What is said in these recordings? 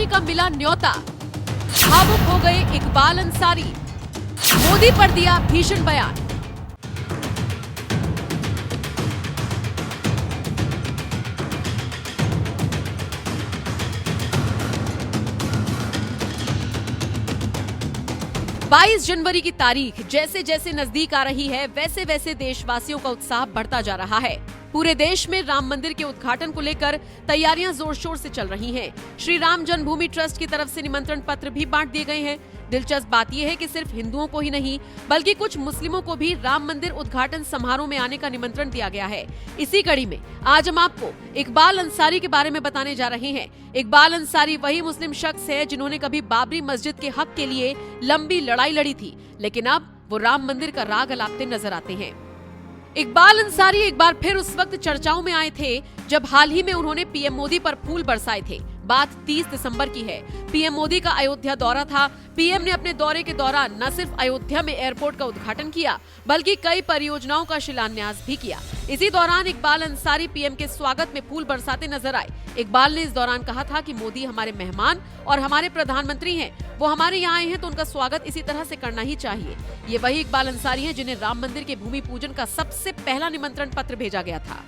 आदमी का मिला न्योता, भावुक हो गए इकबाल अंसारी, मोदी पर दिया भीषण बयान। बाईस जनवरी की तारीख जैसे जैसे नजदीक आ रही है, वैसे वैसे देशवासियों का उत्साह बढ़ता जा रहा है। पूरे देश में राम मंदिर के उद्घाटन को लेकर तैयारियां जोर शोर से चल रही हैं। श्री राम जन्मभूमि ट्रस्ट की तरफ से निमंत्रण पत्र भी बांट दिए गए हैं। दिलचस्प बात यह है कि सिर्फ हिंदुओं को ही नहीं, बल्कि कुछ मुस्लिमों को भी राम मंदिर उद्घाटन समारोह में आने का निमंत्रण दिया गया है। इसी कड़ी में आज हम आपको इकबाल अंसारी के बारे में बताने जा रहे हैं। इकबाल अंसारी वही मुस्लिम शख्स है जिन्होंने कभी बाबरी मस्जिद के हक के लिए लंबी लड़ाई लड़ी थी, लेकिन अब वो राम मंदिर का राग अलापते नजर आते हैं। इकबाल अंसारी एक बार फिर उस वक्त चर्चाओं में आए थे जब हाल ही में उन्होंने पीएम मोदी पर फूल बरसाए थे। बात 30 दिसंबर की है। पीएम मोदी का अयोध्या दौरा था। पीएम ने अपने दौरे के दौरान न सिर्फ अयोध्या में एयरपोर्ट का उद्घाटन किया, बल्कि कई परियोजनाओं का शिलान्यास भी किया। इसी दौरान इकबाल अंसारी पीएम के स्वागत में फूल बरसाते नजर आए। इकबाल ने इस दौरान कहा था कि मोदी हमारे मेहमान और हमारे प्रधानमंत्री हैं, वो हमारे यहाँ आए हैं तो उनका स्वागत इसी तरह से करना ही चाहिए। ये वही इकबाल अंसारी हैं जिन्हें राम मंदिर के भूमि पूजन का सबसे पहला निमंत्रण पत्र भेजा गया था।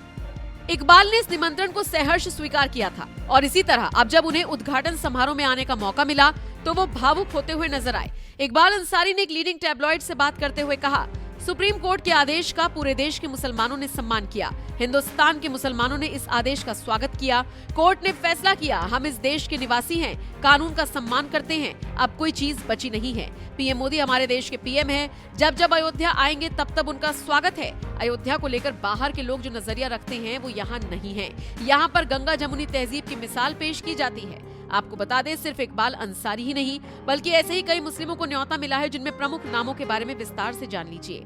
इकबाल ने इस निमंत्रण को सहर्ष स्वीकार किया था और इसी तरह अब जब उन्हें उद्घाटन समारोह में आने का मौका मिला तो वो भावुक होते हुए नजर आए। इकबाल अंसारी ने एक लीडिंग टैबलॉइड से बात करते हुए कहा, सुप्रीम कोर्ट के आदेश का पूरे देश के मुसलमानों ने सम्मान किया। हिंदुस्तान के मुसलमानों ने इस आदेश का स्वागत किया। कोर्ट ने फैसला किया, हम इस देश के निवासी हैं, कानून का सम्मान करते हैं, अब कोई चीज बची नहीं है। पीएम मोदी हमारे देश के पीएम हैं, जब जब अयोध्या आएंगे तब तब उनका स्वागत है। अयोध्या को लेकर बाहर के लोग जो नजरिया रखते हैं वो यहाँ नहीं है। यहाँ पर गंगा जमुनी तहजीब की मिसाल पेश की जाती है। आपको बता दें, सिर्फ इकबाल अंसारी ही नहीं, बल्कि ऐसे ही कई मुस्लिमों को न्योता मिला है, जिनमें प्रमुख नामों के बारे में विस्तार से जान लीजिए।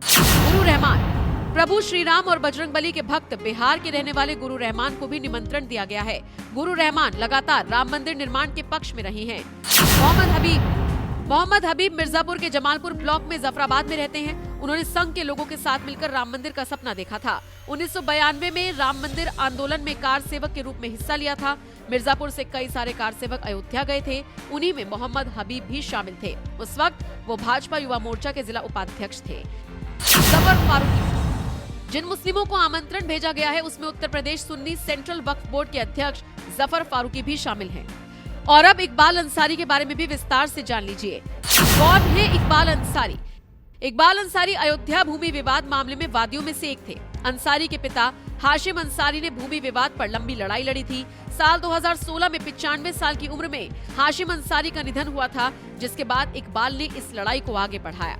गुरु रहमान, प्रभु श्री राम और बजरंगबली के भक्त बिहार के रहने वाले गुरु रहमान को भी निमंत्रण दिया गया है। गुरु रहमान लगातार राम मंदिर निर्माण के पक्ष में रहे हैं। मोहम्मद हबीब मिर्जापुर के जमालपुर ब्लॉक में जफराबाद में रहते हैं। उन्होंने संघ के लोगों के साथ मिलकर राम मंदिर का सपना देखा था। 1992 में राम मंदिर आंदोलन में कार सेवक के रूप में हिस्सा लिया था। मिर्जापुर से कई सारे कार सेवक अयोध्या गए थे, उन्हीं में मोहम्मद हबीब भी शामिल थे। उस वक्त वो भाजपा युवा मोर्चा के जिला उपाध्यक्ष थे। जफर फारूकी, जिन मुस्लिमों को आमंत्रण भेजा गया है उसमें उत्तर प्रदेश सुन्नी सेंट्रल वक्फ बोर्ड के अध्यक्ष जफर फारूकी भी शामिल हैं। और अब इकबाल अंसारी के बारे में भी विस्तार से जान लीजिए। कौन है इकबाल अंसारी? इकबाल अंसारी अयोध्या भूमि विवाद मामले में वादियों में से एक थे। अंसारी के पिता हाशिम अंसारी ने भूमि विवाद पर लंबी लड़ाई लड़ी थी। साल 2016 में 95 साल की उम्र में हाशिम अंसारी का निधन हुआ था, जिसके बाद इकबाल ने इस लड़ाई को आगे बढ़ाया।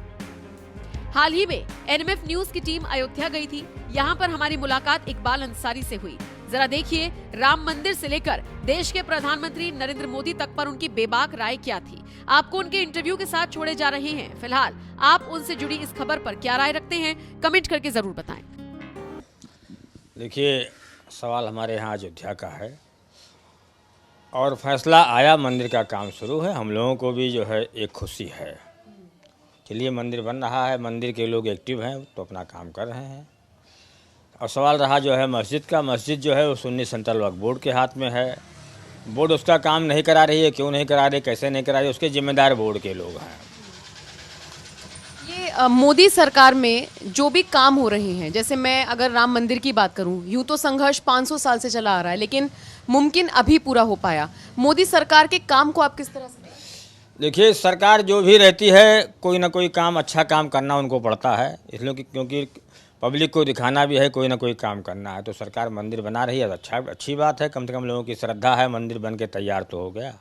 हाल ही में एनएमएफ न्यूज की टीम अयोध्या गई थी। यहाँ पर हमारी मुलाकात इकबाल अंसारी से हुई। जरा देखिए राम मंदिर से लेकर देश के प्रधानमंत्री नरेंद्र मोदी तक पर उनकी बेबाक राय क्या थी। आपको उनके इंटरव्यू के साथ छोड़े जा रहे हैं। फिलहाल आप उनसे जुड़ी इस खबर पर क्या राय रखते हैं, कमेंट करके जरूर बताएं। देखिए, सवाल हमारे यहाँ अयोध्या का है और फैसला आया, मंदिर का काम शुरू है। हम लोगों को भी जो है एक खुशी है। चलिए, मंदिर बन रहा है, मंदिर के लोग एक्टिव हैं तो अपना काम कर रहे हैं। और सवाल रहा जो है मस्जिद का, मस्जिद जो है वो सुन्नी सेंट्रल वक्फ बोर्ड के हाथ में है। बोर्ड उसका काम नहीं करा रही है, क्यों नहीं करा रही, कैसे नहीं करा रही, उसके जिम्मेदार बोर्ड के लोग हैं। ये मोदी सरकार में जो भी काम हो रहे हैं, जैसे मैं अगर राम मंदिर की बात करूं, यूं तो संघर्ष 500 साल से चला आ रहा है, लेकिन मुमकिन अभी पूरा हो पाया। मोदी सरकार के काम को आप किस तरह से? देखिए, सरकार जो भी रहती है कोई ना कोई काम, अच्छा काम करना उनको पड़ता है, इसलिए क्योंकि पब्लिक को दिखाना भी है, कोई ना कोई काम करना है। तो सरकार मंदिर बना रही है, अच्छी बात है। कम से कम लोगों की श्रद्धा है, मंदिर बन के तैयार तो हो गया,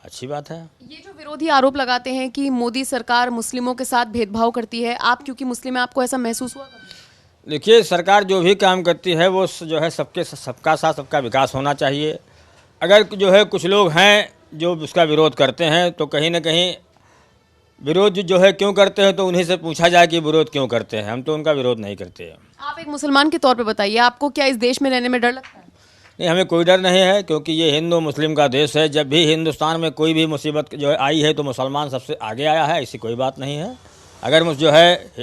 अच्छी बात है। ये जो विरोधी आरोप लगाते हैं कि मोदी सरकार मुस्लिमों के साथ भेदभाव करती है, आप क्योंकि मुस्लिम हैं, आपको ऐसा महसूस हुआ? देखिए, सरकार जो भी काम करती है वो जो है सबका साथ सबका विकास होना चाहिए। अगर जो है कुछ लोग हैं जो उसका विरोध करते हैं तो कहीं ना कहीं विरोध जो है क्यों करते हैं तो उन्हीं से पूछा जाए कि विरोध क्यों करते हैं। हम तो उनका विरोध नहीं करते हैं। आप एक मुसलमान के तौर पे बताइए, आपको क्या इस देश में रहने में डर लगता है? नहीं, हमें कोई डर नहीं है, क्योंकि ये हिंदू मुस्लिम का देश है। जब भी हिंदुस्तान में कोई भी मुसीबत जो है आई है तो मुसलमान सबसे आगे आया है, ऐसी कोई बात नहीं है। अगर जो है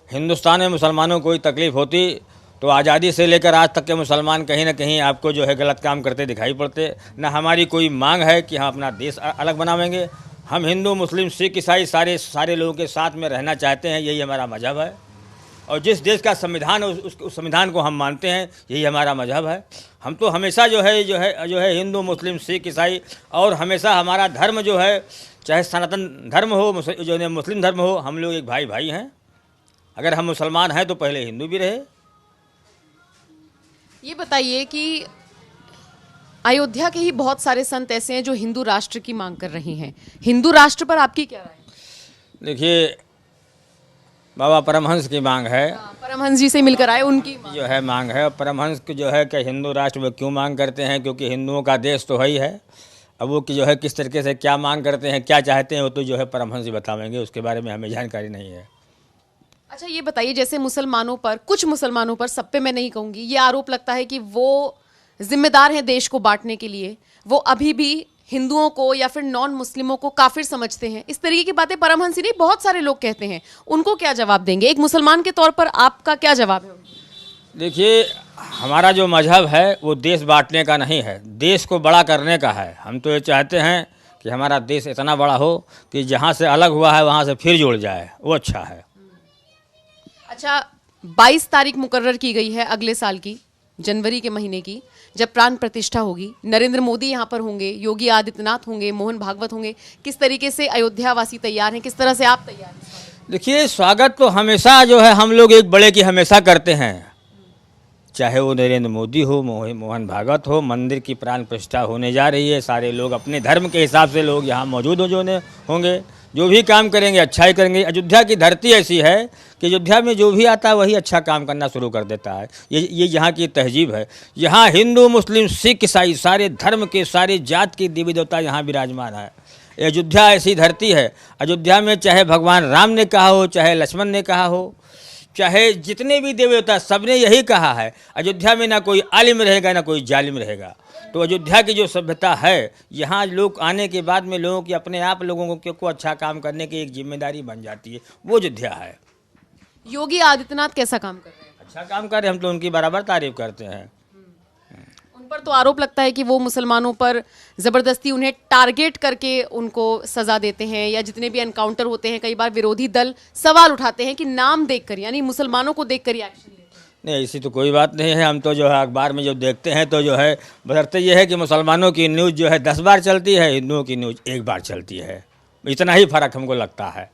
हिंदुस्तान में मुसलमानों को कोई तकलीफ़ होती तो आज़ादी से लेकर आज तक के मुसलमान कहीं ना कहीं आपको जो है गलत काम करते दिखाई पड़ते। ना हमारी कोई मांग है कि हम अपना देश अलग बनावेंगे। हम हिंदू मुस्लिम सिख ईसाई सारे लोगों के साथ में रहना चाहते हैं, यही हमारा मजहब है। और जिस देश का संविधान है उस संविधान को हम मानते हैं, यही हमारा मजहब है। हम तो हमेशा जो है हिंदू मुस्लिम सिख ईसाई, और हमेशा हमारा धर्म जो है, चाहे सनातन धर्म हो जो है मुस्लिम धर्म हो, हम लोग एक भाई हैं। अगर हम मुसलमान हैं तो पहले हिंदू भी रहे। ये बताइए कि अयोध्या के ही बहुत सारे संत ऐसे हैं जो हिंदू राष्ट्र की मांग कर रहे हैं। हिंदू राष्ट्र पर आपकी क्या राय है? देखिए, बाबा परमहंस की मांग है, परमहंस जी से मिलकर आए, उनकी जो है मांग है। परमहंस की जो है कि हिंदू राष्ट्र वो क्यों मांग करते हैं, क्योंकि हिंदुओं का देश तो है ही है। अब वो कि जो है किस तरीके से क्या मांग करते हैं, क्या चाहते हैं, वो तो जो है परमहंस जी बतावेंगे, उसके बारे में हमें जानकारी नहीं है। अच्छा, ये बताइए, जैसे मुसलमानों पर, कुछ मुसलमानों पर, सब पे मैं नहीं कहूँगी, ये आरोप लगता है कि वो जिम्मेदार हैं देश को बांटने के लिए, वो अभी भी हिंदुओं को या फिर नॉन मुस्लिमों को काफिर समझते हैं। इस तरीके की बातें परमहंस ही नहीं, बहुत सारे लोग कहते हैं। उनको क्या जवाब देंगे? एक मुसलमान के तौर पर आपका क्या जवाब है? देखिए, हमारा जो मजहब है वो देश बांटने का नहीं है, देश को बड़ा करने का है। हम तो ये चाहते हैं कि हमारा देश इतना बड़ा हो कि जहाँ से अलग हुआ है वहाँ से फिर जुड़ जाए, वो अच्छा है। अच्छा, 22 तारीख मुकर्रर की गई है अगले साल की, जनवरी के महीने की, जब प्राण प्रतिष्ठा होगी। नरेंद्र मोदी यहाँ पर होंगे, योगी आदित्यनाथ होंगे, मोहन भागवत होंगे। किस तरीके से अयोध्या वासी तैयार हैं? किस तरह से आप तैयार हैं? देखिए, स्वागत तो हमेशा जो है हम लोग एक बड़े की हमेशा करते हैं, चाहे वो नरेंद्र मोदी हो, मोहन भागवत हो। मंदिर की प्राण प्रतिष्ठा होने जा रही है, सारे लोग अपने धर्म के हिसाब से लोग यहाँ मौजूद होंगे। जो भी काम करेंगे अच्छा ही करेंगे। अयोध्या की धरती ऐसी है कि अयोध्या में जो भी आता है वही अच्छा काम करना शुरू कर देता है। ये यहाँ की तहजीब है। यहाँ हिंदू मुस्लिम सिख ईसाई सारे धर्म के, सारे जात के देवी देवता यहाँ विराजमान है। अयोध्या ऐसी धरती है। अयोध्या में चाहे भगवान राम ने कहा हो, चाहे लक्ष्मण ने कहा हो, चाहे जितने भी देवी देवता, सबने यही कहा है, अयोध्या में ना कोई आलिम रहेगा ना कोई जालिम रहेगा। तो अयोध्या की जो सभ्यता है, यहाँ लोग आने के बाद में लोगों की अपने आप लोगों को अच्छा काम करने की एक जिम्मेदारी बन जाती है, वो अयोध्या है। योगी आदित्यनाथ कैसा काम कर रहे हैं? अच्छा काम कर रहे हैं, हम तो उनकी बराबर तारीफ करते हैं। उन पर तो आरोप लगता है कि वो मुसलमानों पर जबरदस्ती उन्हें टारगेट करके उनको सजा देते हैं, या जितने भी एनकाउंटर होते हैं कई बार विरोधी दल सवाल उठाते हैं कि नाम देखकर, यानी मुसलमानों को देखकर ही एक्शन लेते हैं। नहीं, ऐसी तो कोई बात नहीं है। हम तो जो है अखबार में जो देखते हैं तो जो है बशर्ते ये है कि मुसलमानों की न्यूज़ जो है 10 बार चलती है, हिंदुओं की न्यूज़ 1 बार चलती है। इतना ही फ़र्क हमको लगता है।